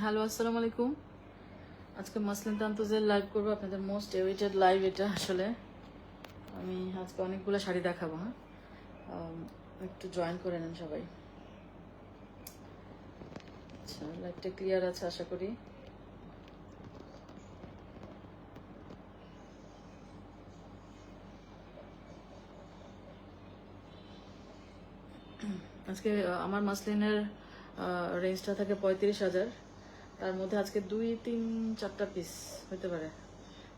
Hello, আসসালামু আলাইকুম। আজকে মাসলিন তান্তজের লাইভ করবো, আপনাদের মোস্ট এওয়েটেড লাইভ এটা। আসলে আমি আজকে অনেকগুলো শাড়ি দেখাবো। হ্যাঁ, একটু জয়েন করে নেন সবাই। আচ্ছা, লাইভটা ক্লিয়ার আছে আশা করি। আজকে আমার মাসলিনের রেঞ্জটা থাকে 35,000। তার মধ্যে আজকে 2, 3, 4টা পিস হতে পারে,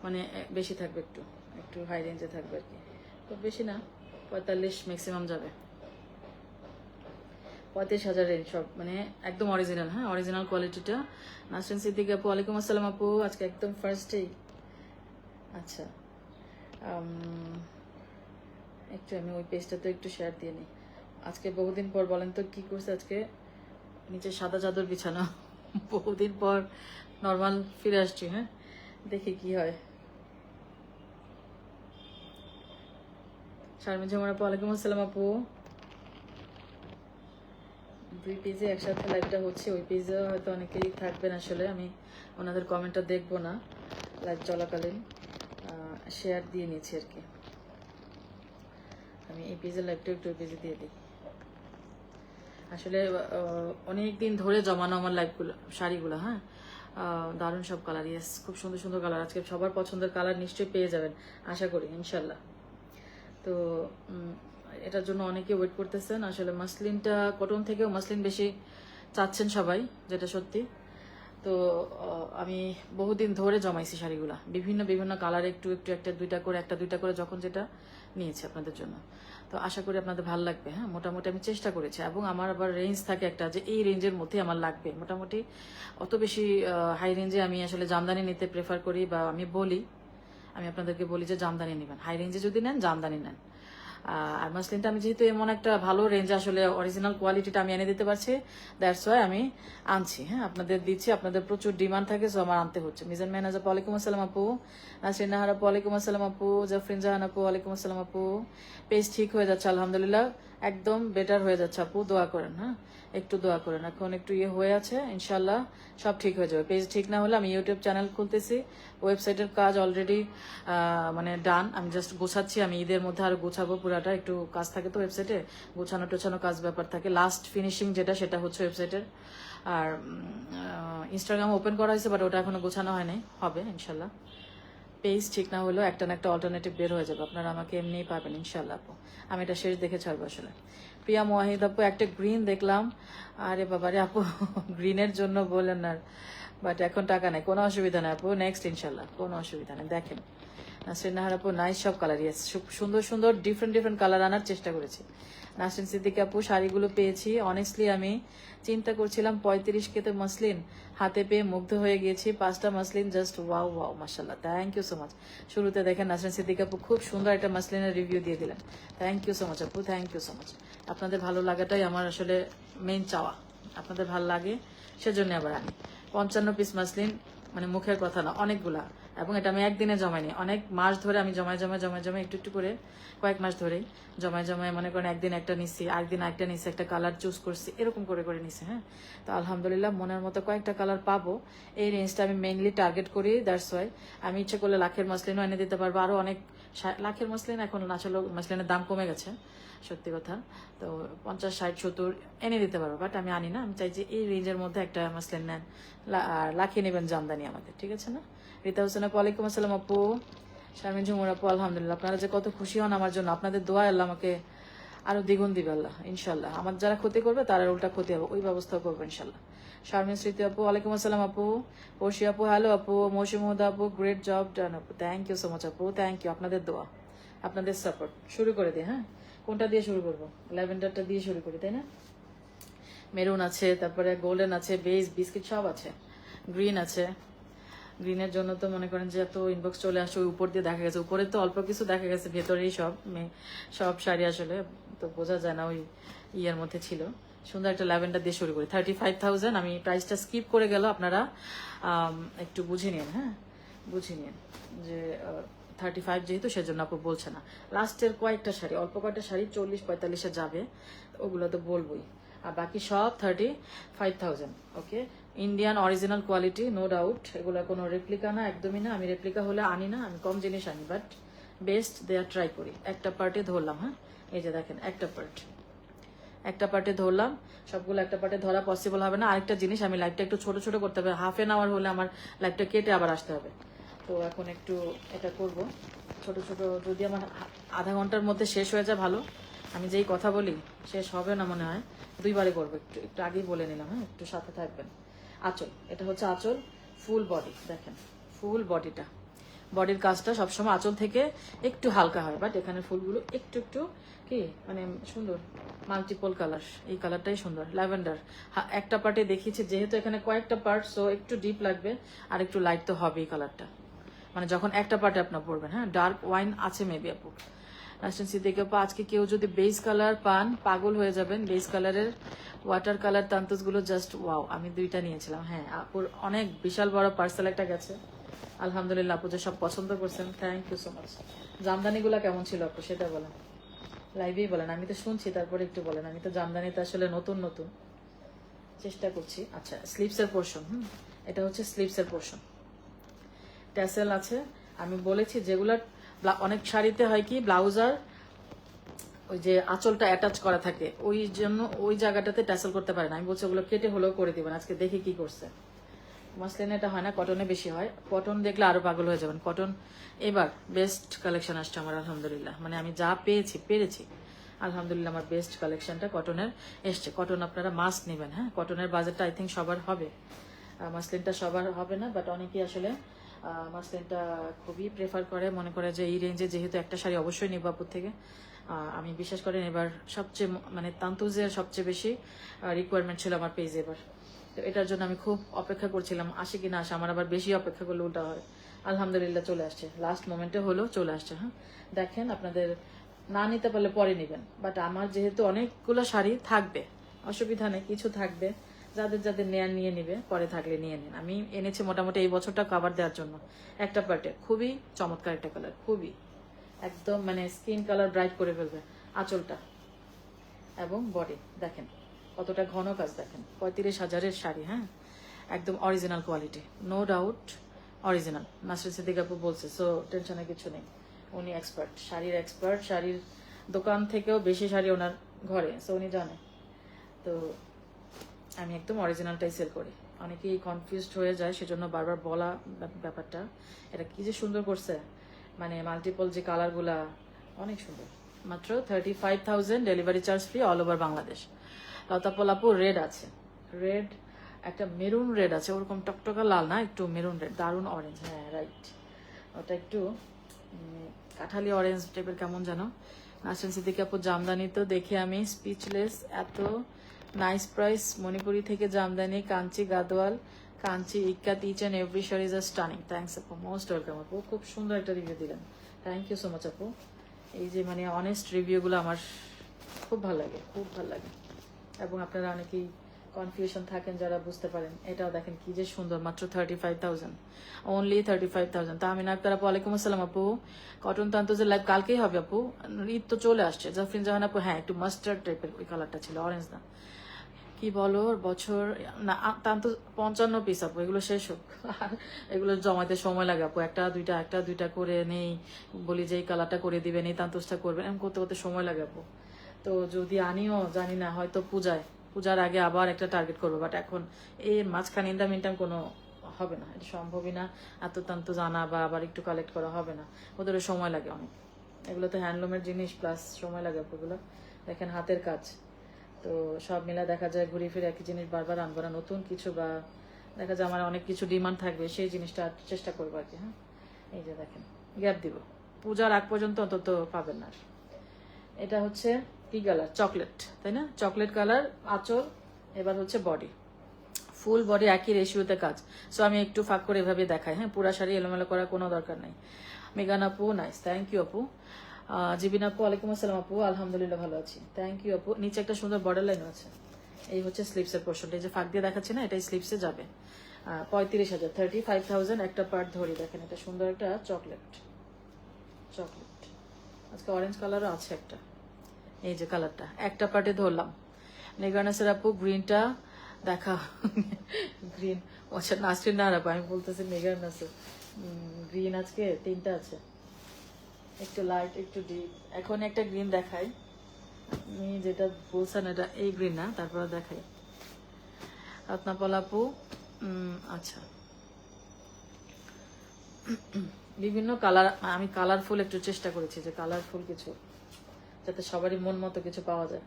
মানে বেশি থাকবে, একটু একটু হাই রেঞ্জে থাকবে আর কি। খুব বেশি না, 45 ম্যাক্সিমাম যাবে। 35,000 রেঞ্জ সব, মানে একদম অরিজিনাল। হ্যাঁ, অরিজিনাল কোয়ালিটিটা। নাসরিন সিদ্দিক আপু, ওয়ালাইকুম আসসালাম আপু। আজকে একদম ফার্স্টেই। আচ্ছা, একটু আমি ওই পেজটাতে একটু শেয়ার দিয়ে নিই। আজকে বহুদিন পর বলেন তো কি করছে আজকে, নিচে সাদা চাদর বিছানো। বহুদিন পর নর্মাল ফিরে আসছি। হ্যাঁ, দেখি কি হয়। শারমিন জামান আপু, ওয়ালাইকুম আসসালাম আপু। দুই পেজে একসাথে লাইভটা হচ্ছে, ওই পেজে হয়তো অনেকেই থাকবেন। আসলে আমি ওনাদের কমেন্টটা দেখবো না লাইভ চলাকালীন, শেয়ার দিয়ে নিয়েছি আর কি। আমি এই পেজের লাইভটা একটু ওই পেজে দিয়ে দিই। আসলে অনেক দিন ধরে জমানো আমার লাইভগুলো, শাড়িগুলো। হ্যাঁ, দারুণ সব কালার। ইয়েস, খুব সুন্দর সুন্দর কালার। আজকে সবার পছন্দের কালার নিশ্চয়ই পেয়ে যাবেন আশা করি, ইনশাল্লাহ। তো এটার জন্য অনেকে ওয়েট করতেছেন। আসলে মাসলিনটা কটন থেকেও মাসলিন বেশি চাচ্ছেন সবাই, যেটা সত্যি। তো আমি বহুদিন ধরে জমাইছি শাড়িগুলা, বিভিন্ন বিভিন্ন কালার, একটু একটু একটা দুইটা করে যখন যেটা নিয়েছি আপনাদের জন্য। তো আশা করি আপনাদের ভালো লাগবে। হ্যাঁ, মোটামুটি আমি চেষ্টা করেছি, এবং আমার আবার রেঞ্জ থাকে একটা, যে এই রেঞ্জের মধ্যে আমার লাগবে মোটামুটি। অত বেশি হাই রেঞ্জে আমি আসলে জামদানি নিতে প্রেফার করি, বা আমি আপনাদেরকে বলি যে জামদানি নেবেন। হাই রেঞ্জে যদি নেন জামদানি নেন। আর মাসলিনটা আমি যেহেতু এমন একটা ভালো রেঞ্জ, আসলে অরিজিনাল কোয়ালিটিটা আমি এনে দিতে পারছি, দ্যাটস ওয়াই আমি আনছি। হ্যাঁ, আপনাদের দিচ্ছি, আপনাদের প্রচুর ডিমান্ড থাকে, সো আমার আনতে হচ্ছে। মিজান মেহনাজ আপু, ওয়ালাইকুম আসসালাম আপু। নাসরিন নাহার আপু, ওয়ালাইকুম আসসালাম আপু। জাফরিন জাহান আপু, ওয়ালাইকুম আসসালাম আপু। পেজ ঠিক হয়ে যাচ্ছে আলহামদুলিল্লাহ, একদম বেটার হয়ে যাচ্ছে আপু, দোয়া করেন। হ্যাঁ, একটু দোয়া করেন। এখন একটু হয়ে আছে, ইনশাল্লাহ সব ঠিক হয়ে যাবে। পেজ ঠিক না হলে আমি ইউটিউব চ্যানেল খুলতেছি, ওয়েবসাইটের কাজ অলরেডি মানে ডান। আমি জাস্ট গোছাচ্ছি, আমি ঈদের মধ্যে আরো গোছাবো পুরাটা। একটু কাজ থাকে তো ওয়েবসাইটে, গোছানো টোছানো কাজ ব্যাপার থাকে। লাস্ট ফিনিশিং যেটা, সেটা হচ্ছে ওয়েবসাইটের। আর ইনস্টাগ্রাম ওপেন করা হয়েছে, বাট ওটা এখনো গোছানো হয়নি, হবে ইনশাল্লাহ। পেজ ঠিক না হলেও একটা না একটা অল্টারনেটিভ বের হয়ে যাবে, আপনারা আমাকে এমনিই পাবেন ইনশাল্লাহ আপু। আমি এটা শেষ দেখে ছাড়বো আসলে। প্রিয়া মোয়াহিদ আপু, একটা গ্রিন দেখলাম, আরে বাবা রে আপু, গ্রিনের জন্য বলেন না, বাট এখন টাকা নেই, কোনো অসুবিধা নেই আপু, নেক্সট ইনশাল্লাহ, কোনো অসুবিধা নেই। দেখেন নাসরিন নাহার আপু, নাইস সব কালার। ইয়েস, সুন্দর সুন্দর ডিফারেন্ট ডিফারেন্ট কালার আনার চেষ্টা করেছি। নাসরিন সিদ্দিকী আপু, শাড়িগুলো পেয়েছি, অনেস্টলি আমি চিন্তা করছিলাম 35 কেতে মাসলিন, হাতে পেয়ে মুগ্ধ হয়ে গিয়েছি। 5টা মাসলিন, জাস্ট ওয়াও ওয়াও, মাশাল্লাহ, থ্যাংক ইউ সো মাচ। শুরুতে দেখেন নাসরিন সিদ্দিকী আপু খুব সুন্দর একটা মাসলিনের রিভিউ দিয়ে দিলেন, থ্যাংক ইউ সো মাচ আপু, থ্যাংক ইউ সো মাচ। আপনাদের ভালো লাগাটাই আমার আসলে মেইন চাওয়া, আপনাদের ভালো লাগে সেজন্য আবার আমি 55 পিস মাসলিন, মানে মুখের কথা না, অনেকগুলা। এবং এটা আমি একদিনে জমাইনি, অনেক মাস ধরে আমি জমায় একটু একটু করে, কয়েক মাস ধরেই জমায় মনে করেন একদিন একটা নিচ্ছি, আরেকদিন একটা নিচ্ছি, একটা কালার চুজ করছি, এরকম করে করে নিচ্ছি। হ্যাঁ, তো আলহামদুলিল্লাহ মনের মতো কয়েকটা কালার পাবো, এই রেঞ্জটা আমি মেইনলি টার্গেট করি। দ্যাটস ওয়াই আমি ইচ্ছে করলে লাখের মাসলিনও এনে দিতে পারবো, আরো অনেক লাখের মাসলিন। এখন আসলে মাসলিনের দাম কমে গেছে, সত্যি কথা। তো 50, 60, 70 এনে দিতে পারবো, বাট আমি আনি না। আমি চাই যে এই রেঞ্জের মধ্যে একটা মাসলিন নেন, আর লাখিয়ে নেবেন জামদানি আমাদের, ঠিক আছে না? রীতা হোসেন আপু, ওয়ালাইকুম আসসালাম আপু। শারমিন ঝুমুর আপু, আলহামদুলিল্লাহ, আপনারা যে কত খুশি হন আমার জন্য, আপনাদের দোয়া আল্লাহ আমাকে আরো দ্বিগুণ দিবে আল্লাহ, ইনশাল্লাহ। আমার যারা ক্ষতি করবে তারা উল্টা ক্ষতি হবে, ওই ব্যবস্থা করবো ইনশাল্লাহ। শারমিন স্মৃতি আপু, ওয়ালাইকুম আসসালাম আপু। পড়শি আপু, হ্যালো আপু। মৌসুমুদা আপু, গ্রেট জব ডান আপু, থ্যাংক ইউ সো মাচ আপু, থ্যাংক ইউ। আপনাদের দোয়া, আপনাদের সাপোর্ট। শুরু করে দিই। হ্যাঁ, কোনটা দিয়ে শুরু করবো? ল্যাভেন্ডারটা দিয়ে শুরু করি, তাই না? মেরুন আছে, তারপরে গোল্ডেন আছে, বেজ বিস্কিট সব আছে, গ্রিন আছে। গ্রিনের জন্য তো মনে করেন যে এত ইনবক্স চলে আসে, ওই উপর দিয়ে দেখা গেছে, উপরে তো অল্প কিছু দেখা গেছে, ভেতরেই সব সব শাড়ি আসলে তো বোঝা যায় না, ওই ইয়ের মধ্যে ছিল। সুন্দর একটা ল্যাভেন্ডার দিয়ে শুরু করি। 35,000 আমি প্রাইসটা স্কিপ করে গেল, আপনারা একটু বুঝে নিন। হ্যাঁ, বুঝে নিন যে 35 যেহেতু, সেজন্য আপু বলছে না। লাস্টের কয়েকটা শাড়ি, অল্প কয়েকটা শাড়ি 40-45-এ যাবে, ওগুলো তো বলবোই। আর বাকি সব 35,000। Okay, Indian original quality, no doubt. এগুলো কোনো রেপ্লিকা না, একদমই না। আমি রেপ্লিকা হলে আনি না, আমি কম জিনিস আনি, বাট বেস্ট দেওয়ার ট্রাই করি। একটা পার্টে ধরলাম, হ্যাঁ, এই যে দেখেন একটা পার্টে ধরলাম। সবগুলো একটা পার্টে ধরা পসিবল হবে না। আরেকটা জিনিস, আমি লাইভটা একটু ছোট ছোট করতে হবে, হাফ এন আওয়ার হলে আমার লাইভটা কেটে আবার আসতে হবে। তো এখন একটু এটা করব ছোট ছোট। যদি আমার আধা ঘন্টার মধ্যে শেষ হয়ে যায় ভালো, আমি যেই কথা বলি শেষ হবে না মনে হয়, দুইবারে করবো। একটু একটু আগেই বলে নিলাম, হ্যাঁ, একটু সাথে থাকবেন। আঁচল, এটা হচ্ছে আঁচল, ফুল বডি। দেখেন ফুল বডিটা, বডির কাজটা সবসময় আঁচল থেকে একটু হালকা হয়, বাট এখানে ফুলগুলো একটু একটু কি মানে সুন্দর, মাল্টিপল কালার। এই কালারটাই সুন্দর, ল্যাভেন্ডার। একটা পার্টে দেখিয়েছি, যেহেতু এখানে কয়েকটা পার্ট, সো একটু ডিপ লাগবে আর একটু লাইট তো হবে এই কালারটা, মানে যখন একটা পার্টে আপনার পড়বেন। হ্যাঁ, ডার্ক ওয়াইন আছে মেবি আপু। নাসরিন সিদ্দিকী আপু, আজকে কেউ যদি বেস কালার পান পাগল হয়ে যাবেন। বেস কালারের ওয়াটার কালার তান্তুসগুলো জাস্ট ওয়াও। আমি 2টা নিয়েছিলাম। হ্যাঁ আপুর অনেক বিশাল বড় পার্সেল একটা গেছে, আলহামদুলিল্লাহ। আপু যে সব পছন্দ করছেন, থ্যাংক ইউ সো মাচ। জামদানিগুলো কেমন ছিল আপু সেটা বলেন, লাইভেই বলেন। আমি তো শুনছি, তারপরে একটু বলেন। আমি তো জামদানিতে আসলে নতুন নতুন চেষ্টা করছি। আচ্ছা, স্লিভসের পোর্শন, এটা হচ্ছে স্লিভসের পোর্শন, ট্যাসেল আছে। আমি বলেছি যেগুলা অনেক শাড়িতে হয় কি ব্লাউজ আর ওই যে আঁচলটা অ্যাটাচ করা থাকে, ওই জন্য ওই জায়গাটাতে ট্যাসেল করতে পারে না। আমি বলছি ওগুলো কেটে হলেও করে দিবেন। আজকে দেখি কি করছে। মাসলিনে এটা হয় না, কটনে বেশি হয়। কটন দেখলে আরো পাগল হয়ে যাবেন। কটন এবার বেস্ট কালেকশন আসছে আমার, আলহামদুলিল্লাহ। মানে আমি যা পেরেছি আলহামদুলিল্লাহ, আমার বেস্ট কালেকশনটা কটনের এসছে। কটন আপনারা মাস্ট নেবেন। হ্যাঁ, কটনের বাজেটটা আই থিঙ্ক সবার হবে, মাসলিনটা সবার হবে না, বাট অনেকেই আসলে মাসলিনটা খুবই প্রেফার করে, মনে করে যে এই রেঞ্জে যেহেতু একটা শাড়ি অবশ্যই নেব আপুর থেকে। আমি বিশ্বাস করেন এবার সবচেয়ে মানে তান্তুজের সবচেয়ে বেশি রিকোয়ারমেন্ট ছিল আমার পেজে এবার। তো এটার জন্য আমি খুব অপেক্ষা করছিলাম, আসে কি না আসে। আমার আবার বেশি অপেক্ষা করলে উল্টা হয়। আলহামদুলিল্লাহ চলে আসছে, লাস্ট মোমেন্টে হলেও চলে আসছে। হ্যাঁ, দেখেন আপনাদের না নিতে পারলে পরে নেবেন, বাট আমার যেহেতু অনেকগুলো শাড়ি থাকবে, অসুবিধা নেই, কিছু থাকবে। যাদের যাদের নেয়ার নিয়ে নিবে, পরে থাকলে নিয়ে নিন। আমি এনেছি মোটামুটি এই বছরটা কভার দেওয়ার জন্য। একটা পার্টে খুবই চমৎকার একটা কালার, খুবই একদম মানে স্কিন কালার ব্রাইট করে ফেলবে আঁচলটা এবং বডি। দেখেন কতটা ঘন কাজ, দেখেন 35,000-এর শাড়ি। হ্যাঁ, একদম original quality, no doubt original. Nasrin Siddiqui আপু বলছে, সো টেনশনের কিছু নেই। উনি এক্সপার্ট, শাড়ির এক্সপার্ট। শাড়ির দোকান থেকেও বেশি শাড়ি ওনার ঘরে, সো উনি জানে। তো আমি একদম অরিজিনালটাই সেল করি। অনেকেই কনফিউজড হয়ে যায়, সেজন্য বারবার বলা ব্যাপারটা। এটা কি যে সুন্দর করছে, মানে মাল্টিপল যে কালারগুলা অনেক সুন্দর। মাত্র 35,000, delivery charge free, all over Bangladesh. লতাপল আপু রেড আছে, রেড একটা মেরুন রেড আছে, ওরকম টকটকা লাল না, একটু মেরুন রেড, দারুন অরেঞ্জ। হ্যাঁ রাইট, ওটা একটু কাঠালি অরেঞ্জ টাইপের কেমন জানো। নাসরিন সিদ্দিকী আপু, জামদানি তো দেখে আমি স্পিচলেস, এত নাইস প্রাইস। মণিপুরি থেকে Jamdani, Kanchi Gadwal, Kanchi ikat, each and every sari is stunning. Thanks আপু, মোস্ট ওয়েলকাম আপু, খুব সুন্দর একটা রিভিউ দিলেন, থ্যাংক ইউ সো মাচ আপু। এই যে মানে অনেস্ট রিভিউগুলো আমার খুব ভালো লাগে, খুব ভালো লাগে। এবং আপনারা অনেকেই কনফিউশন থাকেন যারা বুঝতে পারেন। এটাও দেখেন কি যে সুন্দর, মাত্র 35,000, অনলি 35,000। তা আমি আক্তার আপু, ওয়ালাইকুম আসসালাম আপু। কটন তান্তজের লাইভ কালকেই হবে আপু, ঈদ তো চলে আসছে। জাফরিন জাহান আপু, হ্যাঁ একটু মাস্টার্ড টাইপের ওই কালারটা ছিল, অরেঞ্জ না। কি বলো বছর না, তান্ত 55 পিস আপু, এগুলো শেষ হোক। আর এগুলো জমাতে সময় লাগে আপু, একটা দুইটা করে নেই, বলি যে এই কালারটা করে দিবেন, এই তান্তসটা করবেন, এমন করতে করতে সময় লাগে আপু। তো যদি আনিও জানি না, হয়তো পূজার আগে আবার একটা টার্গেট করবো, বাট এখন এই মাঝখানে ইন দা মিনটাইম কোনো হবে না, এটা সম্ভবই না। এত তান্ত জানা বা আবার একটু কালেক্ট করা হবে না, ওদের সময় লাগে অনেক। এগুলো তো হ্যান্ডলুমের জিনিস, প্লাস সময় লাগে আপু। এগুলো দেখেন হাতের কাজ, তো সব মিলা দেখা যায় ঘুরে ফিরে একই জিনিস বারবার আনবো না, নতুন কিছু বা দেখা যায় আমার অনেক কিছু ডিমান্ড থাকবে, সেই জিনিসটা চেষ্টা করবো আর কি। হ্যাঁ, এই যে দেখেন গ্যাপ দিব, পূজার আগ পর্যন্ত অন্তত পাবেন না। এটা হচ্ছে কি কালার, চকলেট, তাই না, চকলেট কালার আঁচল। এবার হচ্ছে বডি, ফুল বডি একই রেশিওতে কাজ। সো আমি একটু ফাঁক করে এভাবে দেখাই। হ্যাঁ, পুরা শাড়ি এলোমেলো করার কোনো দরকার নাই। মেগান আপু, নাইস, থ্যাংক ইউ আপু। জিবিন আপু, ওয়ালাইকুম আসসালাম আপু, আলহামদুলিল্লাহ ভালো আছি, থ্যাংক ইউ আপু। নিচে একটা সুন্দর বর্ডার লাইন আছে। এই হচ্ছে স্লিপসের পোর্শনটা, এই যে ফাঁক দিয়ে দেখাচ্ছি না, এটাই স্লিপসে যাবে। 35,000, 35,000 একটা পার্ট ধরি। দেখেন এটা সুন্দর একটা চকলেট, আজকে অরেঞ্জ কালারও আছে একটা। এই যে কালারটা একটা পার্টে ধরলাম, মেঘানাসের আপু গ্রিনটা দেখা গ্রিন আচ্ছা নাসরিন না আপু আমি বলতেছি মেঘানাসের গ্রিন আজকে 3টা আছে, একটু লাইট একটু ডিপ। এখন একটা গ্রিন দেখাই, আমি যেটা বলছেন এটা এই গ্রিন না, তারপরে দেখাই। রত্নাপাল আপু আচ্ছা বিভিন্ন কালার, আমি কালারফুল একটু চেষ্টা করেছি যে কালারফুল কিছু যাতে সবারই মন মতো কিছু পাওয়া যায়।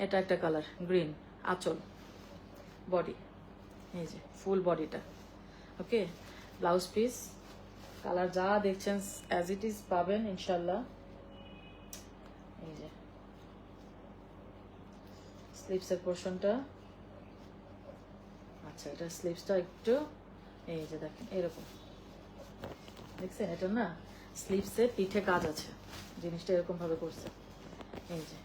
এটা একটা কালার গ্রিন, আঁচল, বডি, এই যে ফুল বডিটা, ওকে। ব্লাউজ পিস কালার যা দেখছেন অ্যাজ ইট ইজ পাবেন ইনশাল্লাহ। এই যে স্লিভসের পোর্শনটা, আচ্ছা এটা স্লিভসটা একটু এই যে দেখেন এরকম দেখছেন, এটা না স্লিভসে পিঠে কাজ আছে, জিনিসটা এরকম ভাবে করছে। এই যে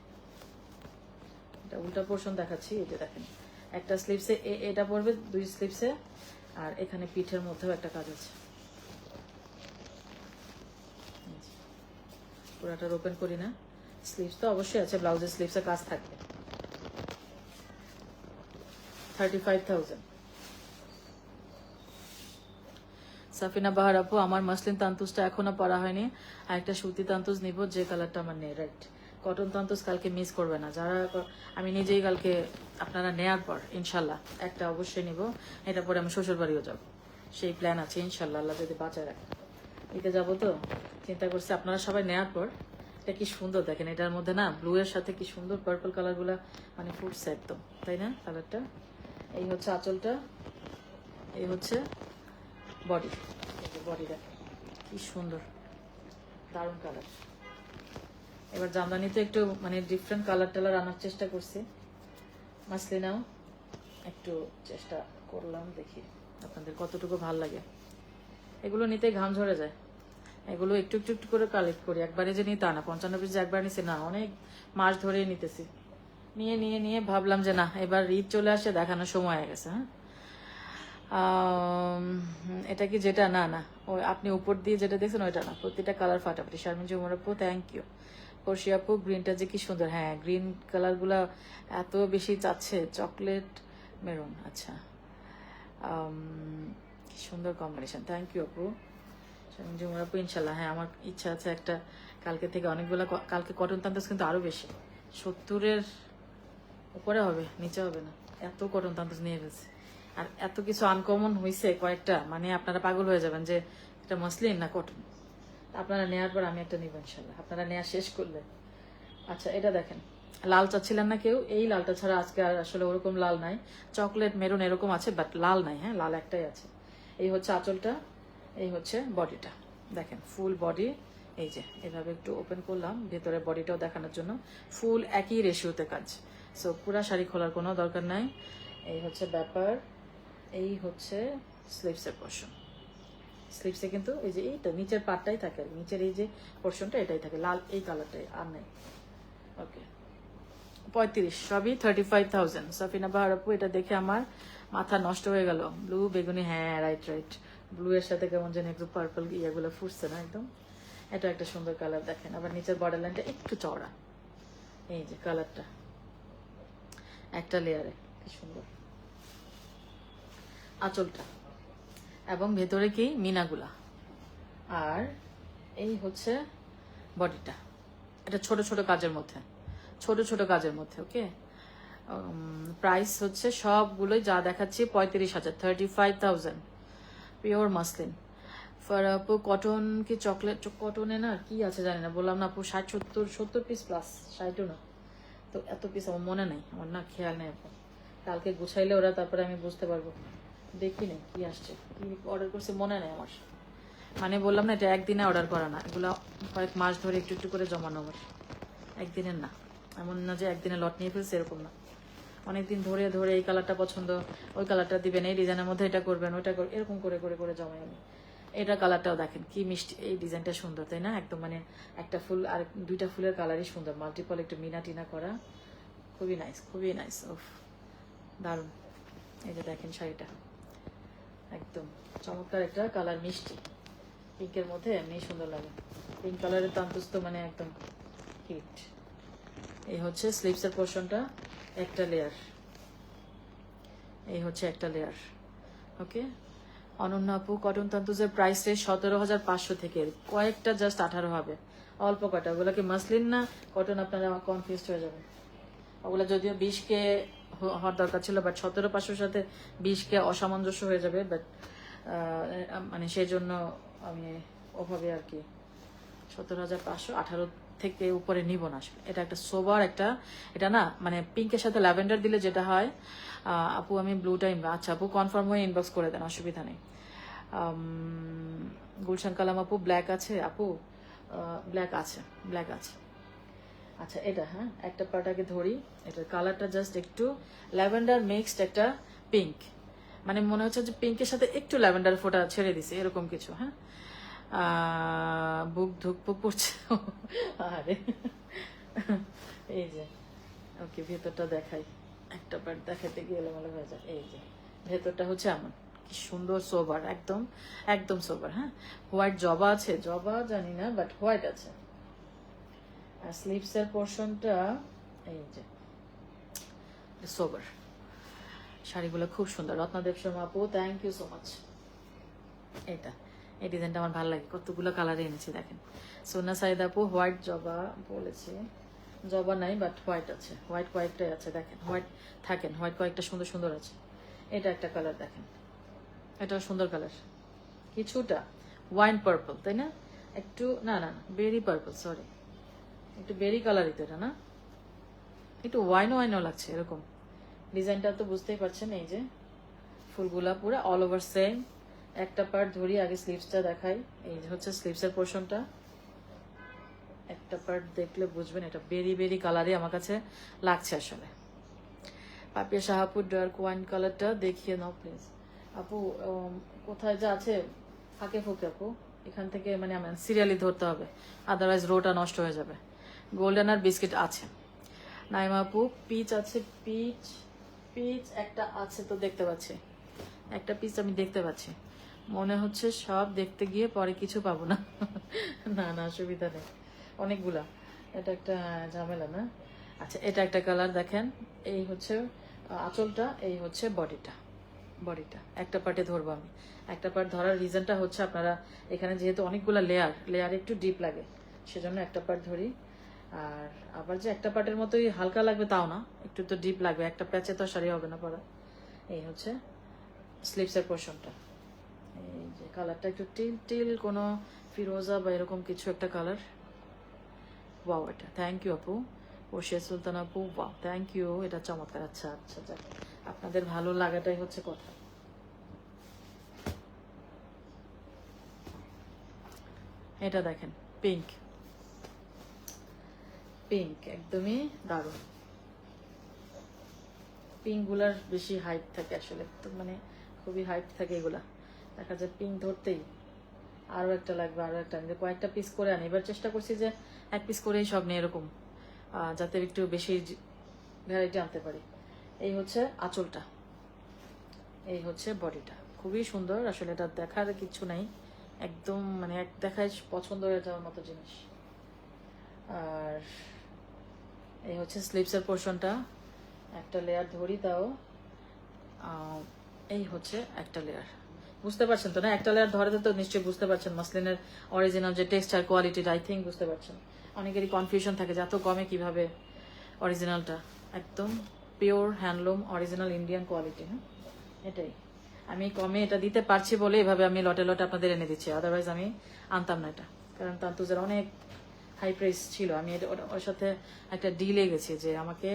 এটা উল্টা পোর্শন দেখাচ্ছি, এটা দেখেন একটা স্লিভসে এটা পড়বে, 2 স্লিভসে, আর এখানে পিঠের মধ্যেও একটা কাজ আছে। পুরাটা ওপেন করি না, স্লিভস তো অবশ্যই আছে, ব্লাউজের স্লিভসে কাজ থাকবে। 35,000। সাফিনা বাহার আপু আমার মাসলিন তান্তুসটা এখনো পরা হয়নি, আর একটা সুতি তান্তুস নিব, যে কালারটা আমার নেই। রাইট, কটন তান্তুস কালকে মিস করবে না যারা, আমি নিজেই কালকে আপনারা নেয়ার পর ইনশাল্লাহ একটা অবশ্যই নিব। এটা পরে আমি শ্বশুর বাড়িও যাব, সেই প্ল্যান আছে ইনশাল্লাহ, আল্লাহ যদি বাঁচায় রাখে। নিতে যাবো তো চিন্তা করছি, আপনারা সবাই নেয়ার পর। এটা কি সুন্দর দেখেন, এটার মধ্যে না ব্লু এর সাথে কি সুন্দর পার্পল কালার গুলা মানে ফুটছে একদম, তাই না কালারটা। এই হচ্ছে আঁচলটা, এই হচ্ছে বডি, বডিটা কি সুন্দর, দারুণ কালার। এবার জামদানিতে একটু মানে ডিফারেন্ট কালার টালার আনার চেষ্টা করছি, মাসলিনাও একটু চেষ্টা করলাম, দেখি আপনাদের কতটুকু ভাল লাগে। এগুলো নিতে ঘাম ঝরে যায়, এগুলো একটু একটু একটু করে কালেক্ট করি, একবারে যে নিই তা না, 55 পিস যে একবার নিছি না, অনেক মাস ধরেই নিতেছি। নিয়ে নিয়ে নিয়ে ভাবলাম যে না এবার ঈদ চলে আসে, দেখানোর সময় হয়ে গেছে। হ্যাঁ এটা কি যেটা, না না ওই আপনি উপর দিয়ে যেটা দেখছেন ওইটা না, প্রতিটা কালার ফাটাফাটি। শারমিন জুমর আপু থ্যাংক ইউ। পড়শি আপু গ্রিনটা যে কি সুন্দর, হ্যাঁ গ্রিন কালার গুলা এত বেশি চাচ্ছে, চকলেট মেরুন, আচ্ছা কি সুন্দর কম্বিনেশন, থ্যাংক ইউ আপু। শারমিন জুমর আপু ইনশাল্লাহ, হ্যাঁ আমার ইচ্ছা আছে একটা কালকে থেকে অনেকগুলো, কালকে কটন তান্তাস কিন্তু আরো বেশি, 70-এর উপরে হবে, নিচে হবে না, এত কটন তান্তাস নিয়ে ফেলছে। আর এত কিছু আনকমন হয়েছে কয়েকটা, মানে আপনারা পাগল হয়ে যাবেন যে এটা মসলিন না কটন। আপনারা নেওয়ার পর আমি একটা নিব ইনশাল্লাহ, আপনারা নেওয়া শেষ করলে। আচ্ছা এটা দেখেন, লাল চাচ্ছিলেন না কেউ, এই লালটা ছাড়া আজকে আর আসলে ওরকম লাল নাই, চকলেট মেরুন এরকম আছে বাট লাল নাই, হ্যাঁ লাল একটাই আছে। এই হচ্ছে আঁচলটা, এই হচ্ছে বডিটা, দেখেন ফুল বডি। এই যে এভাবে একটু ওপেন করলাম ভেতরে বডিটাও দেখানোর জন্য, ফুল একই রেশিওতে কাজ, সো পুরা শাড়ি খোলার কোনো দরকার নাই। এই হচ্ছে ব্যাপার, এই হচ্ছে স্লিভসের পোর্শন। স্লিভসে কিন্তু এই যে এইটা নিচের পার্টটাই থাকে, নিচের এই যে পোর্শনটা এটাই থাকে, লাল এই কালারটাই আর নেই। ওকে 35, সবই 35,000। সাফিনা বাহার আপু এটা দেখে আমার মাথা নষ্ট হয়ে গেল, ব্লু বেগুনি, হ্যাঁ রাইট রাইট, ব্লু এর সাথে কেমন যেন একটু পার্পল ইয়েগুলো ফুটছে না একদম। এটা একটা সুন্দর কালার দেখেন, আবার নিচের বর্ডার লাইনটা একটু চওড়া, এই যে কালারটা একটা লেয়ারে কি সুন্দর। আঁচলটা এবং ভেতরে কি মিনাগুলা, আর এই হচ্ছে বডিটা। এটা ছোট ছোট কাজের মধ্যে, ছোট ছোট কাজের মধ্যে। ওকে প্রাইস হচ্ছে সবগুলোই যা দেখাচ্ছি 35,000, 35,000 পিওর মাসলিন। ফর আপু কটন কি চকলেট, কটনে না কি আছে জানি না, বললাম না আপু 60-70 পিস প্লাস, 60ও না তো, এত পিস আমার মনে নেই, আমার না খেয়াল নেই আপু, কালকে গুছাইলে ওরা তারপরে আমি বুঝতে পারবো। দেখি না কি আসছে, কি অর্ডার করছে মনে নেই আমার, মানে বললাম না এটা একদিনে অর্ডার করা না, এগুলো কয়েক মাস ধরে একটু একটু করে জমানো আমার, একদিনের না, এমন না যে একদিনে লট নিয়ে ফেলছে এরকম না, অনেকদিন ধরে ধরে এই কালারটা পছন্দ, ওই কালারটা দিবেন, এই ডিজাইনের মধ্যে এটা করবেন, ওইটা করবেন, এরকম করে করে করে জমাই আমি। এটা কালারটাও দেখেন কি মিষ্টি, এই ডিজাইনটা সুন্দর তাই না, একদম মানে একটা ফুল আর 2টা ফুলের কালারই সুন্দর, মাল্টিপল একটু মিনা টিনা করা, খুবই নাইস খুবই নাইস, ওফ দারুণ। এই যে দেখেন শাড়িটা একদম চমৎকার একটা কালার, মিষ্টি পিঙ্কের মধ্যে এমনি সুন্দর লাগে, পিঙ্ক কালারের তান্তুস তো মানে একদম হিট। এই হচ্ছে স্লিভসের পোর্শনটা, একটা লেয়ার, এই হচ্ছে একটা লেয়ার। ওকে, অনন্য আপু, কটন তান্তুজের প্রাইস রেট 17,500 থেকে, কয়েকটা জাস্ট 18 হবে, অল্প কটা। ওগুলো কি মাসলিন না কটন, আপনারা কনফিউজ হয়ে যাবেন। ওগুলো যদিও 20K হওয়ার দরকার ছিল, বাট 17,500 সাথে 20K অসামঞ্জস্য হয়ে যাবে, বাট মানে সেই জন্য আমি ওভাবে আর কি 17,500, 18 থেকে উপরে নিব না আসলে। এটা একটা সোবার একটা, এটা না মানে পিঙ্কের সাথে ল্যাভেন্ডার দিলে যেটা হয়। আপু আমি ব্লুটা আচ্ছা আপু কনফার্ম হয়ে ইনবক্স করে দেন, অসুবিধা নেই। গুলশান কালাম আপু, ব্ল্যাক আছে আপু? ব্ল্যাক আছে, ব্ল্যাক আছে। আচ্ছা এটা, হ্যাঁ একটা পার্ট আগে ধরি। এটার কালারটা জাস্ট একটু ল্যাভেন্ডার মিক্সড একটা পিঙ্ক, মানে মনে হচ্ছে যে পিঙ্কের সাথে একটু ল্যাভেন্ডার ফোটা ছেড়ে দিছে, এরকম কিছু। হ্যাঁ, বুক ধুকপুক পড়ছে। আরে এই যে, ওকে ভেতরটা দেখাই, একটা পার্ট দেখাতে গিয়ে এলোমেলো হয়ে যায়। এই যে ভেতরটা হচ্ছে এমন, কি সুন্দর সোবার, একদম একদম সোবার। হ্যাঁ, হোয়াইট জবা আছে, জবা জানি না, বাট হোয়াইট আছে। আর স্লিভসের পোর্শনটা এই যে সোবার। শাড়িগুলো খুব সুন্দর। রত্নাদেব শর্মা আপু, থ্যাংক ইউ সো মাচ। এটা, এই ডিজাইনটা আমার ভালো লাগে, কতগুলো কালারে এনেছি দেখেন। সোনা সাইদ আপু, হোয়াইট জবা বলেছি, জবা নাই বাট হোয়াইট আছে, হোয়াইট কয়েকটাই আছে দেখেন, হোয়াইট থাকেন, হোয়াইট কয়েকটা সুন্দর সুন্দর আছে। এটা একটা কালার দেখেন, এটাও সুন্দর কালার, কিছুটা ওয়াইন পার্পল, তাই না? একটু না না বেরি পার্পল, সরি, একটু বেরি কালারই তো এটা না, একটু ওয়াইন ওয়াইনও লাগছে এরকম। ডিজাইনটা তো বুঝতেই পারছেন, এই যে ফুলগুলা পুরো অল ওভার সেম। একটা পার্ট ধরি আগে, স্লিভসটা দেখাই। এই যে হচ্ছে স্লিভসের পোর্শনটা, একটা পার্ট দেখলে বুঝবেন এটা বেরি বেরি কালারই আমার কাছে লাগছে আসলে। পাপিয়া শাহাপুর ডার্ক ওয়াইন কালারটা দেখিয়ে নাও প্লিজ আপু। কোথায় যা আছে ফাঁকে ফুঁকে আপু, এখান থেকে মানে আমার সিরিয়ালি ধরতে হবে, আদারওয়াইজ রোটা নষ্ট হয়ে যাবে। গোল্ডেন আর বিস্কিট আছে। নাইমা আপু, পিচ আছে, পিচ পিচ একটা আছে তো দেখতে পাচ্ছি, একটা পিস আমি দেখতে পাচ্ছি, মনে হচ্ছে সব দেখতে গিয়ে পরে কিছু পাবো না। না না অসুবিধা নেই, অনেকগুলা, এটা একটা ঝামেলা না। আচ্ছা এটা একটা কালার দেখেন, এই হচ্ছে আঁচলটা, এই হচ্ছে বডিটা। বডিটা একটা পার্টে ধরবো আমি। একটা পার্ট ধরার রিজনটা হচ্ছে আপনারা এখানে যেহেতু অনেকগুলা লেয়ার, লেয়ার একটু ডিপ লাগে, সেজন্য একটা পার্ট ধরি। আর আবার যে একটা পার্টের মতোই হালকা লাগবে তাও না, একটু তো ডিপ লাগবে, একটা প্যাচে তো শাড়ি হবে না পরা। এই হচ্ছে স্লিভসের পোর্শনটা। এই যে কালারটা একটু টিল টিল কোনো ফিরোজা বা এরকম কিছু একটা কালার। ওয়াও, এটা থ্যাংক ইউ আপু। ওশিয়া সুলতান আপু, ওয়াও থ্যাংক ইউ, এটা চমৎকার। আচ্ছা আচ্ছা যাক, আপনাদের ভালো লাগাটাই হচ্ছে কথা। এটা দেখেন পিঙ্ক, পিঙ্ক একদমই দারুণ। পিঙ্ক গুলার বেশি হাইট থাকে আসলে, তো মানে খুবই হাইট থাকে এগুলা, দেখা যায় পিঙ্ক ধরতেই আরো একটা লাগবে, আরো একটা। আমি কয়েকটা পিস করে আনি, এবার চেষ্টা করছি যে এক পিস করেই সব নিয়ে এরকম, যাতে একটু বেশি ভ্যারাইটি আনতে পারি। এই হচ্ছে আঁচলটা, এই হচ্ছে বডিটা, খুবই সুন্দর আসলে, এটা দেখার কিছু নাই, একদম মানে এক দেখায় পছন্দ হয়ে যাওয়ার মতো জিনিস। আর এই হচ্ছে স্লিভসের পোর্শনটা, একটা লেয়ার ধরি তাও, এই হচ্ছে একটা লেয়ার। বুঝতে পারছেন তো না, একটা লেয়ার ধরে তো নিশ্চয়ই বুঝতে পারছেন মসলিনের অরিজিনাল যে টেক্সচার কোয়ালিটিটা, আই থিঙ্ক বুঝতে পারছেন। অনেকেরই কনফিউশন থাকে যে এত কমে কিভাবে অরিজিনালটা, একদম pure handloom original Indian quality. হ্যাঁ এটাই, আমি কমে এটা দিতে পারছি বলে এভাবে আমি লটে লটে আপনাদের এনে দিচ্ছি, আদারওয়াইজ আমি আনতাম না এটা, কারণ তান্তুজের অনেক হাই প্রাইস ছিল। আমি ওর সাথে একটা ডিলে গেছি যে আমাকে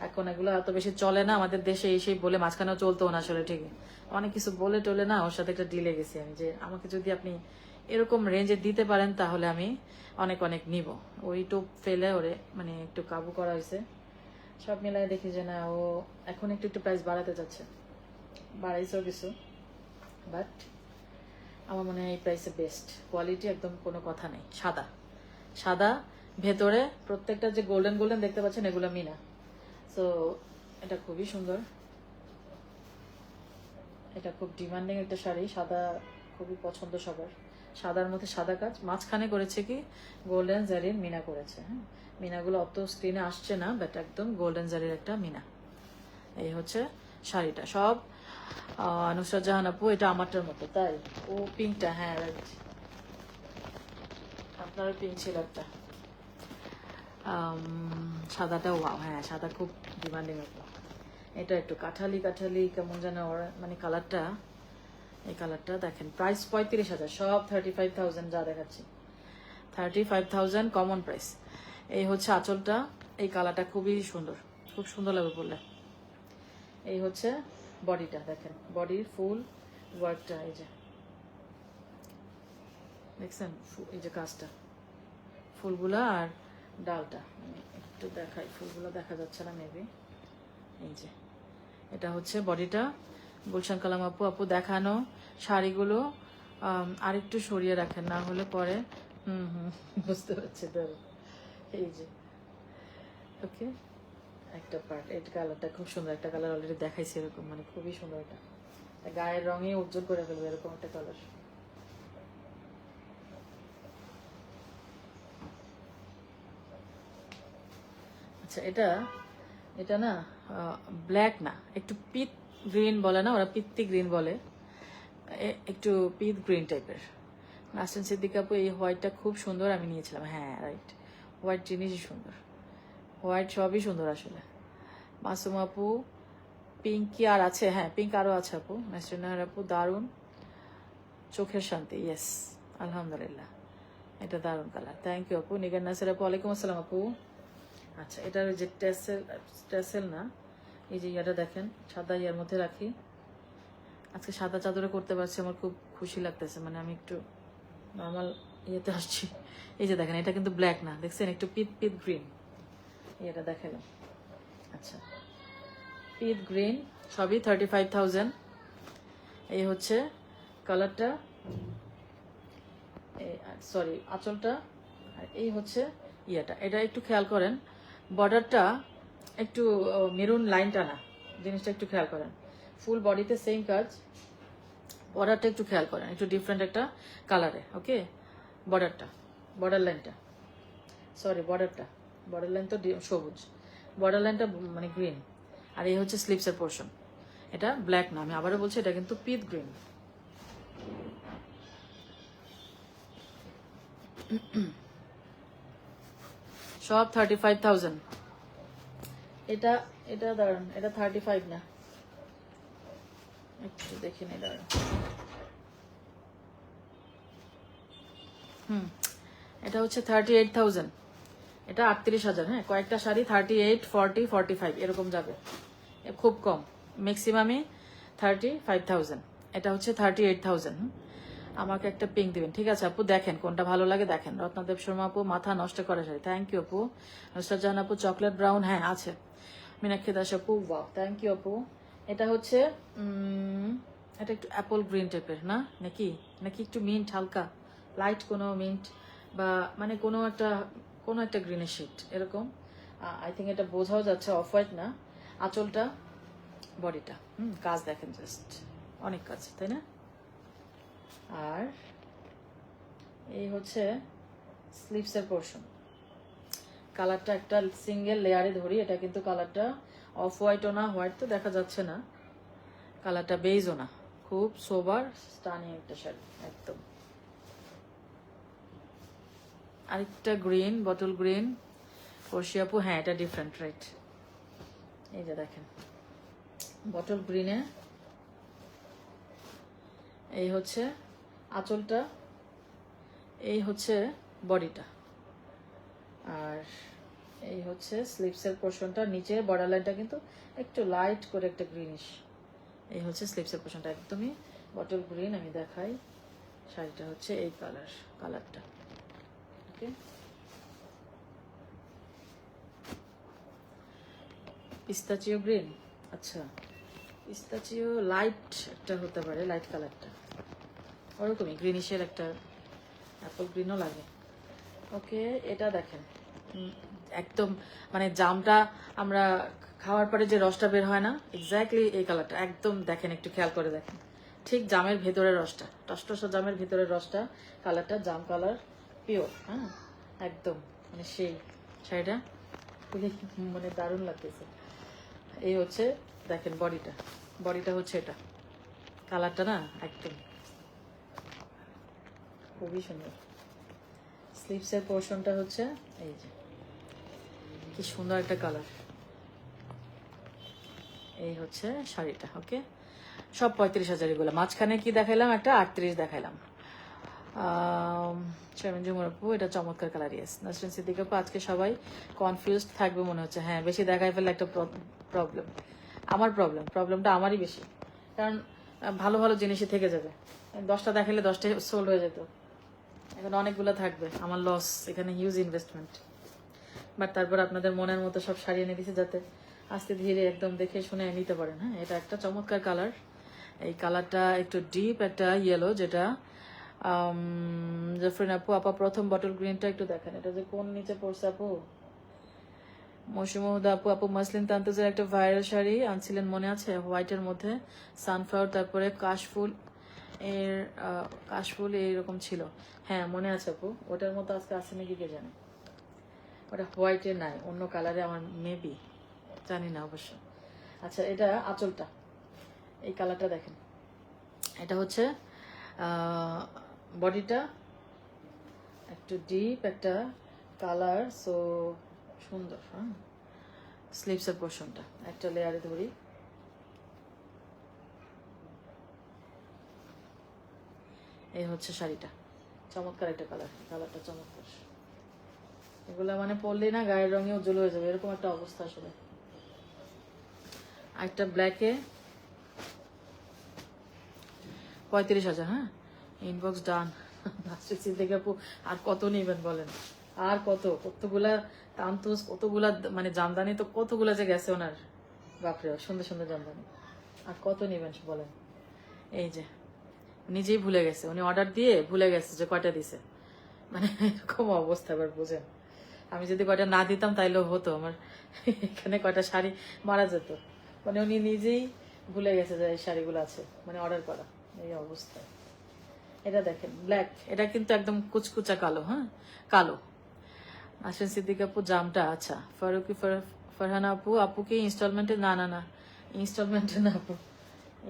এখন এগুলো এত বেশি চলে না আমাদের দেশে, এসেই বলে মাঝখানেও চলতো না আসলে, ঠিকই অনেক কিছু বলে টলে না, ওর সাথে একটা ডিলে গেছি আমি যে আমাকে যদি আপনি এরকম রেঞ্জে দিতে পারেন তাহলে আমি অনেক অনেক নিব। ওইটুক ফেলে ওরে মানে একটু কাবু করা হয়েছে, সব মিলাই দেখি যে না ও এখন একটু একটু প্রাইস বাড়াতে যাচ্ছে, বাড়াইছেও কিছু, বাট আমার মনে হয় এই প্রাইসে বেস্ট কোয়ালিটি, একদম কোনো কথা নেই। সাদা সাদা ভেতরে প্রত্যেকটা যে গোল্ডেন গোল্ডেন দেখতে পাচ্ছেন এগুলো মিনা, সো এটা খুবই সুন্দর, এটা খুব ডিমান্ডিং একটা শাড়ি, সাদা খুবই পছন্দ সবার। সাদার মধ্যে সাদা কাজ, মাঝখানে করেছে কি গোল্ডেন জারির মিনা করেছে। হ্যাঁ, মিনাগুলো অত স্ক্রিনে আসছে না, বাট একদম গোল্ডেন জারির একটা মিনা। এই হচ্ছে শাড়িটা। সব নুসরাত জাহান আপু, এটা আমারটার মতো তাই? ও পিঙ্কটা, হ্যাঁ রাইট, আপনারও পিঙ্ক ছিল একটা। সাদাটা ওয়াও, হ্যাঁ সাদা খুব ডিমান্ডিং একটা। এটা একটু কাঠালি কাঠালি কেমন যেন মানে কালারটা, এই কালারটা দেখেন। প্রাইস 35,000, সব 35,000 যা দেখাচ্ছি, 35,000 কমন প্রাইস। এই হচ্ছে আঁচলটা, এই কালারটা খুবই সুন্দর, খুব সুন্দর লাগবে বললে। এই হচ্ছে বডিটা, দেখেন বডির ফুল ওয়ার্কটা, এই যে দেখছেন, এই যে কাজটা, ফুলগুলা আর ডালটা। আমি একটু দেখাই, ফুলগুলো দেখা যাচ্ছে না মেবি। এই যে এটা হচ্ছে বডিটা। গুলশান কালাম আপু, আপু দেখানো শাড়িগুলো আরেকটু সরিয়ে রাখেন, না হলে পরে বুঝতে পারছি তো। এই যে ওকে, একটা পার্ট, এই কালারটা খুব সুন্দর একটা কালার, অলরেডি দেখাইছি এরকম, মানে খুবই সুন্দর। এটা গায়ের রঙে উজ্জ্বল করে ফেলবে এরকম একটা কালার। আচ্ছা, এটা এটা না ব্ল্যাক না, একটু পিত গ্রিন বলে না ওরা, পিত্তি গ্রিন বলে, একটু পিত গ্রিন টাইপের। নাসরিন সিদ্দিক আপু, এই হোয়াইটটা খুব সুন্দর, আমি নিয়েছিলাম। হ্যাঁ রাইট, হোয়াইট জিনিসই সুন্দর, হোয়াইট সবই সুন্দর আসলে। মাসুম আপু, পিঙ্ক কি আর আছে? হ্যাঁ পিঙ্ক আরও আছে আপু। নাসরিন আপু, দারুণ, চোখের শান্তি, ইয়েস আলহামদুলিল্লাহ, এটা দারুণ কালার, থ্যাংক ইউ আপু। নিগার নাসির আপু, ওয়ালাইকুম আসসালাম আপু। আচ্ছা, এটার যে টেসেল না, এই যে ইয়াটা দেখেন, সাদা ইয়ার মধ্যে রাখি। আজকে সাদা চাদরে করতে পারছি, আমার খুব খুশি লাগতেছে, মানে আমি একটু নর্মাল ইয়েতে আসছি। এই যে দেখেন, এটা কিন্তু ব্ল্যাক না, দেখছেন একটু পিত পিত গ্রিন, এটা দেখালাম। আচ্ছা, পিত গ্রিন, সবই 35,000। এই হচ্ছে কালারটা, সরি আঁচলটা, আর এই হচ্ছে ইয়েটা। এটা একটু খেয়াল করেন, বর্ডারটা একটু মেরুন লাইনটা না, জিনিসটা একটু খেয়াল করেন। ফুল বডিতে সেম কাজ, বর্ডারটা একটু খেয়াল করেন, একটু ডিফারেন্ট একটা কালারে। ওকে, বর্ডারটা, বর্ডার লাইনটা, সরি বর্ডার লাইন তো সবুজ, বর্ডার লাইনটা মানে গ্রিন। আর এই হচ্ছে স্লিপসের পোর্শন, এটা ব্ল্যাক না, আমি আবারও বলছি, এটা কিন্তু পিট গ্রিন। সব 35,000। এটা এটা দাঁড়ান, এটা 35 না, একটু দেখে নি দাঁড়ান। এটা হচ্ছে 38,000, এটা 38,000। হ্যাঁ, কয়েকটা শাড়ি 38, 40, 45 এরকম যাবে, খুব কম, ম্যাক্সিমামই 35,000। এটা হচ্ছে 38,000। আমাকে একটা পিঙ্ক দিবেন, ঠিক আছে আপু? দেখেন কোনটা ভালো লাগে দেখেন। রত্নাদেব শর্মা আপু, মাথা নষ্ট করে শাড়ি, থ্যাংক ইউ আপু। নুসরাত জাহান আপু, চকলেট ব্রাউন, হ্যাঁ আছে। মীনাক্ষী দাস আপু, ওয়াও থ্যাংক ইউ আপু। এটা হচ্ছে এটা একটু অ্যাপল গ্রিন টাইপের না, নাকি নাকি একটু মিন্ট, হালকা লাইট কোনো মিন্ট, বা মানে কোনো একটা গ্রিনের শেড এরকম। আই থিঙ্ক এটা বোঝাও যাচ্ছে, অফ হোয়াইট না। আঁচলটা, বডিটা, কাজ দেখেন, জাস্ট অনেক কাজ, তাই না? আর এই হচ্ছে স্লিভসের পোর্শন। কালারটা একটা সিঙ্গেল লেয়ারে ধরি, এটা কিন্তু কালারটা অফ হোয়াইটও না, হোয়াইট তো দেখা যাচ্ছে না, কালারটা বেজও না, খুব সোবার স্টানিং একটা শাড়ি একদম। আরেকটা গ্রিন, বটল গ্রিন, ফর্সি আপু, হ্যাঁ এটা ডিফারেন্ট, রাইট। এই যে দেখেন, বটল গ্রিনে এই হচ্ছে আঁচলটা, এই হচ্ছে বডিটা, আর এই হচ্ছে স্লিভসের পোর্শনটা। নিচে বর্ডার লাইনটা কিন্তু একটু লাইট করে একটা গ্রিনিশ। এই হচ্ছে স্লিভসের পোর্শনটা, একদমই বটল গ্রিন। আমি দেখাই, শাড়িটা হচ্ছে এই কালারটা, ওকে। পিস্তাচিও গ্রিন, আচ্ছা পিস্তাচিও লাইট একটা হতে পারে, লাইট কালারটা ওরকমই গ্রিনিশের একটা অ্যাপল গ্রিনও লাগে, ওকে। এটা দেখেন, একদম মানে জামটা আমরা খাওয়ার পরে যে রসটা বের হয় না, এক্স্যাক্টলি এই কালারটা, একদম দেখেন, একটু খেয়াল করে দেখেন, ঠিক জামের ভেতরের রসটা, টসটসা জামের ভেতরের রসটা, কালারটা জাম কালার, পিওর, হ্যাঁ একদম মানে সেই শাড়িটা খুবই মানে দারুণ লাগতেছে। এই হচ্ছে দেখেন বডিটা, বডিটা হচ্ছে এটা, কালারটা না একদম খুবই সুন্দর। স্লিভসের পোর্শনটা হচ্ছে এই যে কি সুন্দর একটা কালার। এই হচ্ছে শাড়িটা। ওকে, সব 35,000 এগুলো। মাঝখানে কি দেখাইলাম, একটা 38 দেখাইলাম। জুমুর আপু এটা চমৎকার কালার। ইয়েস নাসরিন সিদ্দিক আপু, আজকে সবাই কনফিউজড থাকবে মনে হচ্ছে। হ্যাঁ, বেশি দেখাই ফেললে একটা প্রবলেম, আমার প্রবলেমটা আমারই বেশি, কারণ ভালো ভালো জিনিসই থেকে যাবে। 10টা দেখালে 10টাই সোল্ড হয়ে যেত, এখন অনেকগুলো থাকবে, আমার লস এখানে, হিউজ ইনভেস্টমেন্ট। বাট তারপর আপনাদের মনের মতো সব শাড়ি এনে দিছে, যাতে আস্তে ধীরে একদম দেখে শুনে নিতে পারেন। হ্যাঁ, এটা একটা চমৎকার কালার। এই কালারটা একটু ডিপ একটা ইয়েলো, যেটা জাফরিন আপু, আপা প্রথম বটল গ্রিনটা একটু দেখেন, এটা যে কোন নিচে পড়ছে আপু। মৌসুমহুদা আপু, আপু মাসলিন তান্তুজের একটা ভাইরাল শাড়ি আনছিলেন মনে আছে, হোয়াইটের মধ্যে সানফ্লাওয়ার তারপরে কাশফুল এর কাশফুল এইরকম ছিল। হ্যাঁ মনে আছে আপু, ওটার মতো আজকে আছে নাকি কে জানে। ওটা হোয়াইটে নাই, অন্য কালারে আমার মেবি, জানি না অবশ্য। আচ্ছা, এটা আঁচলটা, এই কালারটা দেখেন, এটা হচ্ছে বডিটা একটু ডিপ একটা কালার, সো সুন্দর। হ্যাঁ, স্লিভসের পোর্শনটা একটা লেয়ারে ধরি, এই হচ্ছে শাড়িটা, চমৎকার একটা কালার, কালারটা চমৎকার। এগুলা মানে পরলে না গায়ের রঙে উজ্জ্বল হয়ে যাবে, এরকম একটা অবস্থা আসলে। একটা ব্ল্যাকে 35,000। হ্যাঁ, ইনবক্স ডান। দেখে আপু আর কত নেবেন বলেন, আর কতগুলা তান্তুস, কতগুলা মানে জামদানি, তো কতগুলা যে গেছে ওনার, বাপরে সুন্দর সুন্দর জামদানি, আর কত নেবেন বলেন। এই যে নিজেই ভুলে গেছে, উনি অর্ডার দিয়ে ভুলে গেছে যে কয়টা দিছে, মানে এরকম অবস্থা। এবার বুঝেন, আমি যদি কয়টা না দিতাম তাইলেও হতো, আমার এখানে কয়টা শাড়ি মারা যেত। মানে উনি নিজেই ভুলে গেছে যে এই শাড়িগুলো আছে, মানে অর্ডার করা, এই অবস্থা। এটা দেখেন ব্ল্যাক, এটা কিন্তু একদম কুচকুচা কালো। হ্যাঁ, কালো। আসেন সিদ্দিক আপু জামটা, আচ্ছা ফারুকি ফারহানা আপু, আপু কি ইনস্টলমেন্টে? না না না, ইনস্টলমেন্টে না আপু,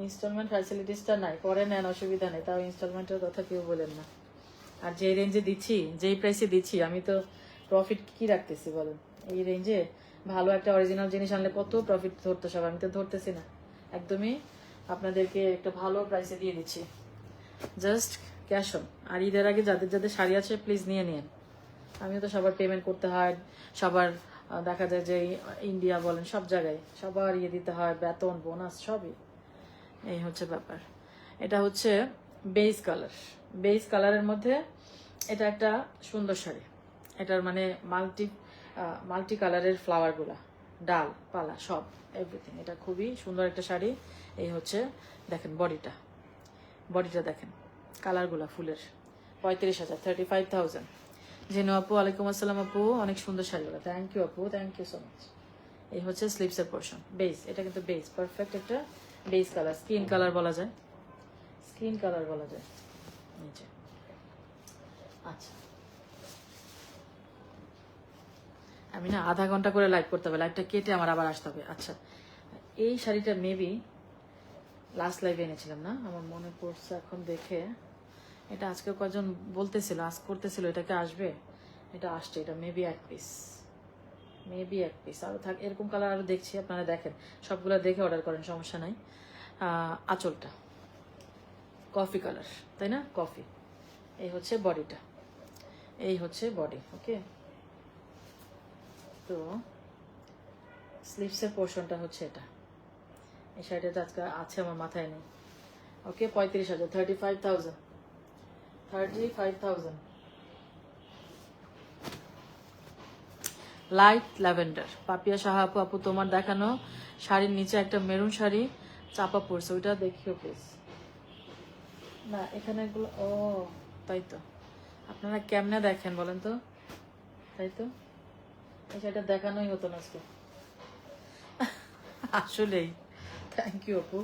ইনস্টলমেন্ট ফ্যাসিলিটিসটা নাই, পরে নেন অসুবিধা নেই, তাও ইনস্টলমেন্টের কথা কেউ বলেন না। আর যে রেঞ্জে দিচ্ছি, যেই প্রাইসে দিচ্ছি, আমি তো প্রফিট কি রাখতেছি বলেন। এই রেঞ্জে ভালো একটা অরিজিনাল জিনিস আনলে কত প্রফিট ধরতো সব, আমি তো ধরতেছি না, একদমই আপনাদেরকে একটা ভালো প্রাইসে দিয়ে দিচ্ছি, জাস্ট ক্যাশ অন। আর ঈদের আগে যাদের যাদের শাড়ি আছে প্লিজ নিয়ে নিন, আমিও তো সবার পেমেন্ট করতে হয়, সবার দেখা যায় যে ইন্ডিয়া বলেন সব জায়গায় সবার ইয়ে দিতে হয়, বেতন বোনাস সবই, এই হচ্ছে ব্যাপার। এটা হচ্ছে বেজ কালার, বেজ কালারের মধ্যে এটা একটা সুন্দর শাড়ি, এটার মানে মাল্টি কালারের ফ্লাওয়ারগুলা, ডাল পালা সব এভরিথিং, এটা খুবই সুন্দর একটা শাড়ি। এই হচ্ছে দেখেন বডিটা, বডিটা দেখেন, কালারগুলা ফুলের। 35,000, 35,000। জেনু আপু ওয়ালাইকুম আসসালাম আপু, অনেক সুন্দর শাড়িগুলো, থ্যাংক ইউ আপু, থ্যাংক ইউ সো মাচ। এই হচ্ছে স্লিভসের পোর্শন, বেস, এটা কিন্তু বেস, পারফেক্ট একটা বেস কালার, স্কিন কালার বলা যায়, স্কিন কালার বলা যায় নিচে। আচ্ছা, আমি না আধা ঘন্টা করে লাইভ করতে হবে, লাইভটা কেটে আমার আবার আসতে হবে। আচ্ছা, এই শাড়িটা মেবি লাস্ট লাইভে এনেছিলাম না, আমার মনে পড়ছে এখন দেখে, এটা আজকে কয়েকজন বলতেছিল, আজ করতেছিল এটাকে আসবে, এটা আসছে, এটা মেবি এক পিস, মেবি এক পিস আরও থাক, এরকম কালার আরও দেখছি, আপনারা দেখেন, সবগুলো দেখে অর্ডার করেন, সমস্যা নাই। আঁচলটা কফি কালার, তাই না, কফি। এই হচ্ছে বডিটা, এই হচ্ছে বডি। ওকে, তো স্লিভসের পোর্শনটা হচ্ছে এটা, এই শাড়িটা আজকে আছে আমার মাথায় নেই। ওকে, 35,000, 35,000, 35,000। লাইট ল্যাভেন্ডার, পাপিয়া সাহা আপু, আপু তোমার দেখানো শাড়ির নিচে একটা মেরুন শাড়ি চাপা পড়ছে, ওইটা দেখিও প্লিজ। না এখানে এগুলো, ও তাই তো, আপনারা কেমনে দেখেন বলেন তো, তাই তো, এই শাড়িটা দেখানোই হতো না আজকে। আসলেই থ্যাংক ইউ আপু,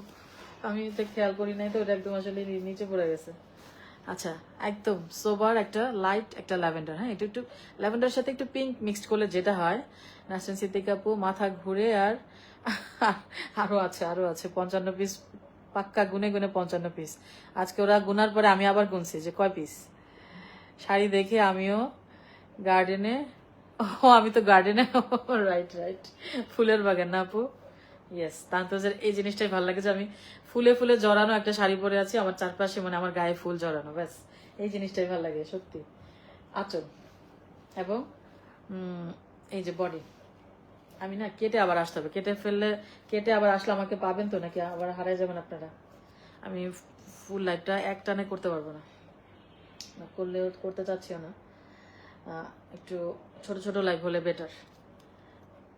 আমি তো খেয়াল করি নাই, তো ওটা একদম আসলে নিচে পড়ে গেছে। আচ্ছা, একদম সোবার একটা লাইট একটা ল্যাভেন্ডার, হ্যাঁ এটা একটু ল্যাভেন্ডারের সাথে একটু পিঙ্ক মিক্সড করলে যেটা হয়, নাসরিন সিদ্দিকা আপু মাথা ঘুরে। আর আরো আছে 55 পিস, পাক্কা গুনে গুনে 55 পিস। আজকে ওরা গুনার পরে আমি আবার গুনছি যে কয় পিস শাড়ি দেখে আমিও গার্ডেনে। ও আমি তো গার্ডেনে, রাইট রাইট, ফুলের বাগান না আপু? ইয়েস, তান্তজের এই জিনিসটাই ভালো লাগে যে আমি ফুলে ফুলে জড়ানো একটা শাড়ি পরে আছি, আমার চারপাশে মানে আমার গায়ে ফুল জড়ানো, ব্যাস এই জিনিসটাই ভালো লাগে সত্যি। আঁচল এবং এই যে বডি, আমি না কেটে আবার আসতে হবে, কেটে আবার আসলে আমাকে পাবেন তো, নাকি আবার হারাই যাবেন আপনারা? আমি ফুল লাইফটা এক টানে করতে পারবো না, করলেও করতে চাচ্ছিও না। একটু ছোট ছোট লাইভ হলে বেটার।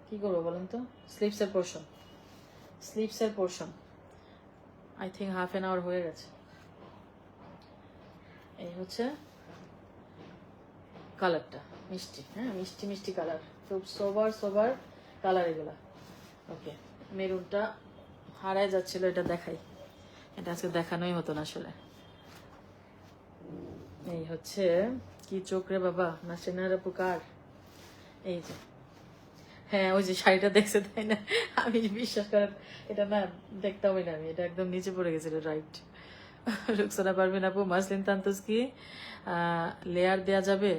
কি করবো বলেন তো? স্লিপসের পোর্শন আই থিঙ্ক ½ হয়ে গেছে। এই হচ্ছে কালারটা, মিষ্টি, হ্যাঁ মিষ্টি মিষ্টি কালার, খুব সোবার কালার এগুলা। ওকে, মেরুনটা হারায় যাচ্ছিল, এটা দেখাই, এটা আজকে দেখানোই হতো না আসলে। এই হচ্ছে কি চোখ রে বাবা, না সেনারা পুকার। এই যে, হ্যাঁ ওই যে শাড়িটা দেখছে তাই না, আমি বিশ্বাস করেন এটা না দেখতামই না, আমি এটা একদম নিচে পড়ে গেছিল, রাইট। রুকসানা পারবেন আপু, মাসলিন তান্তজ কি লেয়ার দেয়া যাবে?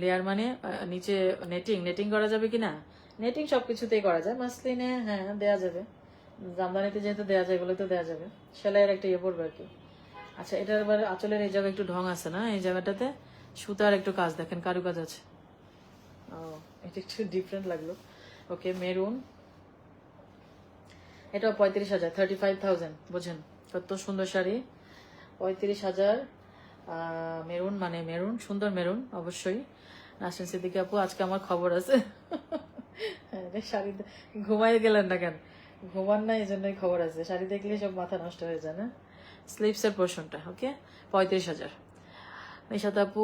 লেয়ার মানে নিচে নেটিং করা যাবে কিনা? নেটিং সবকিছুতেই করা যায়, মাসলিনে হ্যাঁ দেয়া যাবে, জামদানিতে যেহেতু দেয়া যায় এগুলো তো দেয়া যাবে, সেলাইয়ের একটা ইয়ে পড়বে আর কি। আচ্ছা, এটার এবার আঁচলের এই জায়গায় একটু ঢং আছে না, এই জায়গাটাতে সুতার একটু কাজ দেখেন, কারুকাজ আছে। ও, এটা একটু ডিফারেন্ট লাগলো। ওকে, মেরুন, এটাও 35,000, 35,000, বোঝেন কত সুন্দর শাড়ি। 35,000, মেরুন মানে মেরুন, সুন্দর মেরুন অবশ্যই। নাসরিন সিদ্দিকী আপু আজকে আমার খবর আছে। শাড়ি ঘুমাই গেলেন না কেন? ঘুমান না, এই জন্যই খবর আছে, শাড়ি দেখলে সব মাথা নষ্ট হয়ে যায় না। স্লিপসের পোর্শনটা ওকে, 35,000। নিশাত আপু,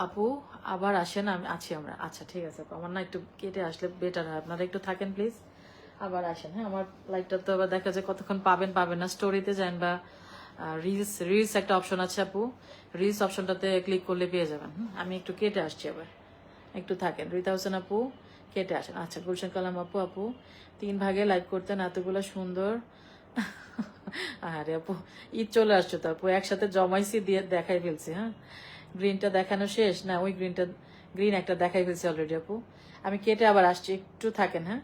আপু আবার আসেন, আমি আছি আমরা। আচ্ছা ঠিক আছে আপু, আমার না একটু কেটে আসলে বেটার হয়, আপনারা একটু থাকেন প্লিজ, আবার আসেন। হ্যাঁ, আমার লাইভটা তো আবার দেখা যায় কতক্ষণ পাবেন না, স্টোরিতে যান বা রিলস একটা অপশন আছে আপু, রিলস অপশনটাতে ক্লিক করলে পেয়ে যাবেন। আমি একটু কেটে আসছি আবার, একটু থাকেন। রিতা হোসেন আপু কেটে আসেন। আচ্ছা, গুলশান কালাম আপু 3 ভাগে লাইভ করতেন, এতগুলো সুন্দর। আরে আপু ঈদ চলে আসছো তো আপু, একসাথে জমাইছি দিয়ে দেখাই ফেলছি। হ্যাঁ, গ্রিনটা দেখানো শেষ না, ওই গ্রিন একটা দেখাই ফেলছি অলরেডি আপু। আমি কেটে আবার আসছি, একটু থাকেন। হ্যাঁ।